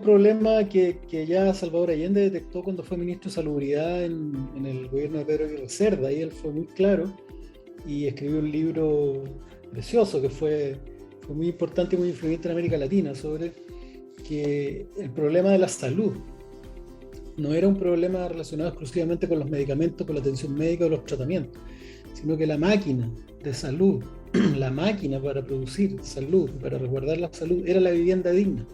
problema que ya Salvador Allende detectó cuando fue ministro de Salubridad en el gobierno de Pedro Aguirre Cerda, y él fue muy claro y escribió un libro precioso que fue muy importante y muy influyente en América Latina, sobre que el problema de la salud no era un problema relacionado exclusivamente con los medicamentos, con la atención médica o los tratamientos, sino que la máquina de salud, la máquina para producir salud, para resguardar la salud, era la vivienda digna.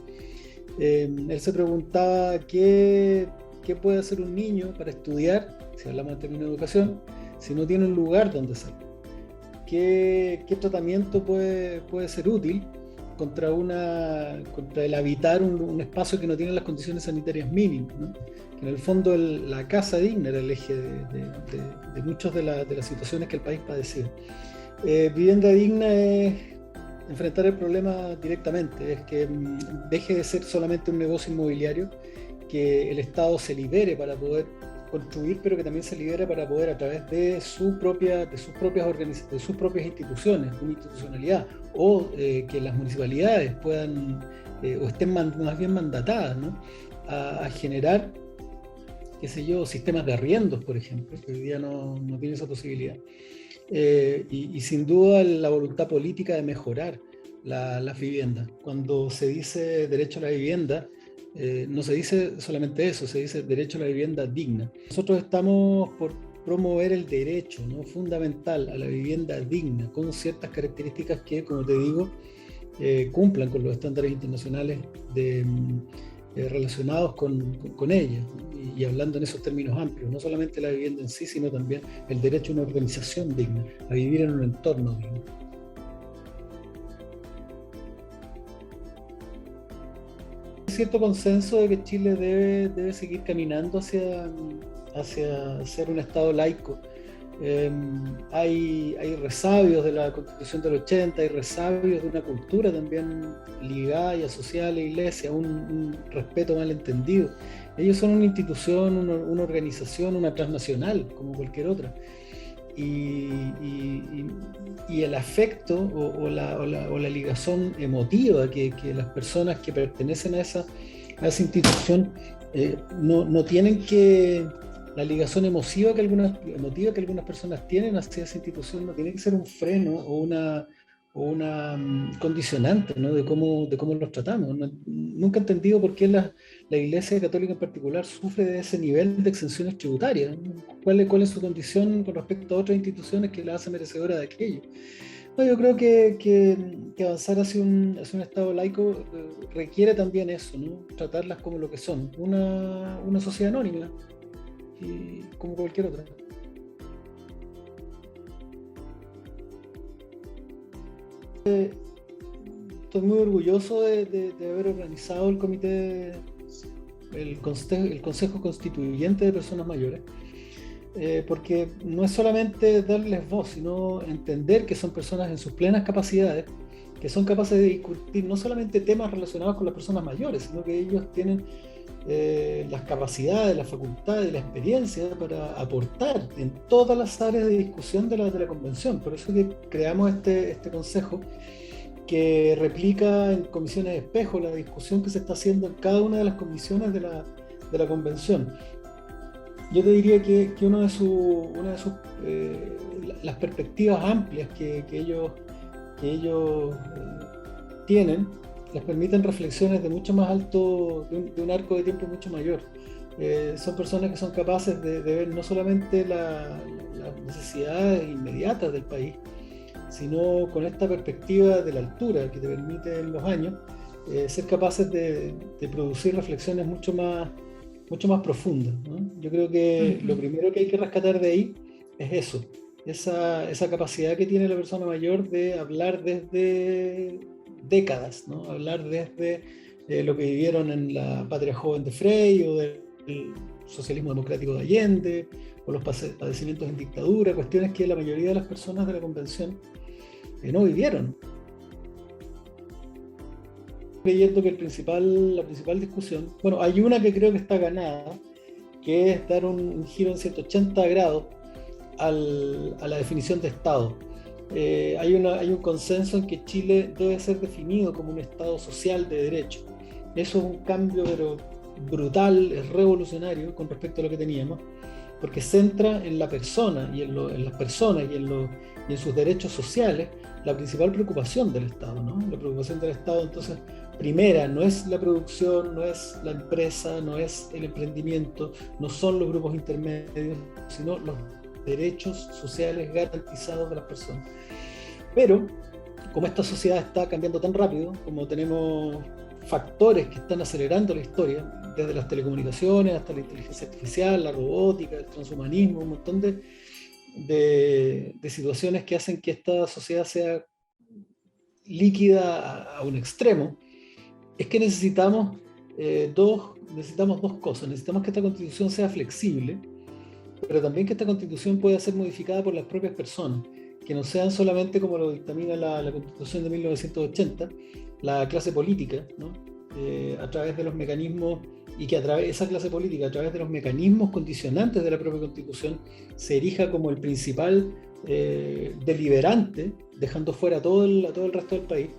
Él se preguntaba qué puede hacer un niño para estudiar, si hablamos en términos de educación, si no tiene un lugar donde salir. ¿Qué tratamiento puede ser útil contra el habitar un espacio que no tiene las condiciones sanitarias mínimas, ¿no? Que en el fondo la casa digna era el eje de muchas de las situaciones que el país padecía. Vivienda digna es enfrentar el problema directamente, es que deje de ser solamente un negocio inmobiliario, que el Estado se libere para poder construir, pero que también se libere para poder, a través de sus propias instituciones, una institucionalidad, o que las municipalidades puedan o estén más bien mandatadas, ¿no? a generar, qué sé yo, sistemas de arriendos, por ejemplo, que hoy día no tiene esa posibilidad. Y sin duda la voluntad política de mejorar las viviendas. Cuando se dice derecho a la vivienda, no se dice solamente eso, se dice derecho a la vivienda digna. Nosotros estamos por promover el derecho, ¿no?, fundamental a la vivienda digna, con ciertas características que, como te digo, cumplan con los estándares internacionales relacionados con ella, y hablando en esos términos amplios, no solamente la vivienda en sí, sino también el derecho a una organización digna, a vivir en un entorno digno. Hay cierto consenso de que Chile debe seguir caminando hacia ser un Estado laico. Hay resabios de la Constitución del 80, hay resabios de una cultura también ligada y asociada a la Iglesia, un respeto malentendido. Ellos son una institución, una organización, una transnacional, como cualquier otra. Y el afecto o la ligazón emotiva que las personas que pertenecen a esa institución no tienen que... La ligación emotiva que algunas personas tienen hacia esa institución no tiene que ser un freno o una condicionante, ¿no?, de cómo los tratamos. Nunca he entendido por qué la Iglesia Católica en particular sufre de ese nivel de exenciones tributarias. ¿Cuál es su condición con respecto a otras instituciones que la hacen merecedora de aquello? No, yo creo que avanzar hacia un Estado laico requiere también eso, ¿no?, tratarlas como lo que son, una sociedad anónima, y como cualquier otra. Estoy muy orgulloso de haber organizado el Consejo Constituyente de Personas Mayores, porque no es solamente darles voz, sino entender que son personas en sus plenas capacidades, que son capaces de discutir no solamente temas relacionados con las personas mayores, sino que ellos tienen las capacidades, las facultades, la experiencia para aportar en todas las áreas de discusión de la convención. Por eso que creamos este consejo, que replica en comisiones de espejo la discusión que se está haciendo en cada una de las comisiones de la convención. Yo te diría que las perspectivas amplias que ellos tienen les permiten reflexiones de mucho más alto, de un arco de tiempo mucho mayor. Son personas que son capaces de ver no solamente las necesidades inmediatas del país, sino con esta perspectiva de la altura que te permite en los años, ser capaces de producir reflexiones mucho más profundas, ¿no? Yo creo que lo primero que hay que rescatar de ahí es eso, esa capacidad que tiene la persona mayor de hablar desde décadas, ¿no? Hablar desde lo que vivieron en la patria joven de Frei, o del socialismo democrático de Allende, o los padecimientos en dictadura, cuestiones que la mayoría de las personas de la convención no vivieron. Creyendo que la principal discusión, bueno, hay una que creo que está ganada, que es dar un giro en 180 grados a la definición de Estado. Hay un consenso en que Chile debe ser definido como un Estado social de derecho. Eso es un cambio pero brutal, es revolucionario con respecto a lo que teníamos, porque centra en la persona y en las personas y en sus derechos sociales la principal preocupación del Estado, ¿no? La preocupación del Estado, entonces, primera, no es la producción, no es la empresa, no es el emprendimiento, no son los grupos intermedios, sino los derechos sociales garantizados de las personas. Pero, como esta sociedad está cambiando tan rápido, como tenemos factores que están acelerando la historia, desde las telecomunicaciones hasta la inteligencia artificial, la robótica, el transhumanismo, un montón de situaciones que hacen que esta sociedad sea líquida a un extremo, es que necesitamos dos cosas. Necesitamos que esta constitución sea flexible, pero también que esta constitución pueda ser modificada por las propias personas, que no sean solamente como lo dictamina la constitución de 1980, la clase política, ¿no? A través de los mecanismos, y que esa clase política, a través de los mecanismos condicionantes de la propia constitución, se erija como el principal deliberante, dejando fuera todo el resto del país.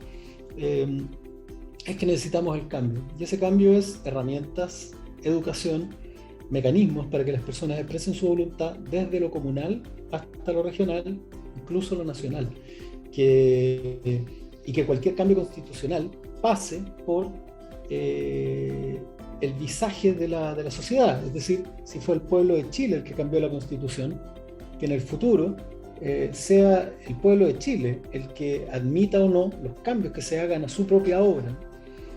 Es que necesitamos el cambio, y ese cambio es herramientas, educación, mecanismos para que las personas expresen su voluntad desde lo comunal hasta lo regional, incluso lo nacional, y que cualquier cambio constitucional pase por el visaje de la sociedad. Es decir, si fue el pueblo de Chile el que cambió la constitución, que en el futuro sea el pueblo de Chile el que admita o no los cambios que se hagan a su propia obra.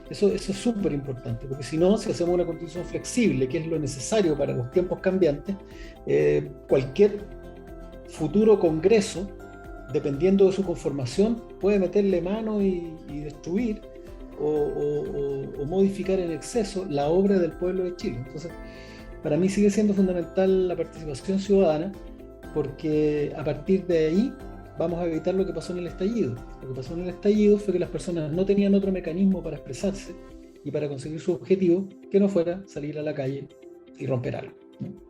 Eso es súper importante, porque si no, si hacemos una constitución flexible, que es lo necesario para los tiempos cambiantes, cualquier futuro congreso, dependiendo de su conformación, puede meterle mano y destruir o modificar en exceso la obra del pueblo de Chile. Entonces, para mí sigue siendo fundamental la participación ciudadana, porque a partir de ahí vamos a evitar lo que pasó en el estallido. Lo que pasó en el estallido fue que las personas no tenían otro mecanismo para expresarse y para conseguir su objetivo que no fuera salir a la calle y romper algo, ¿no?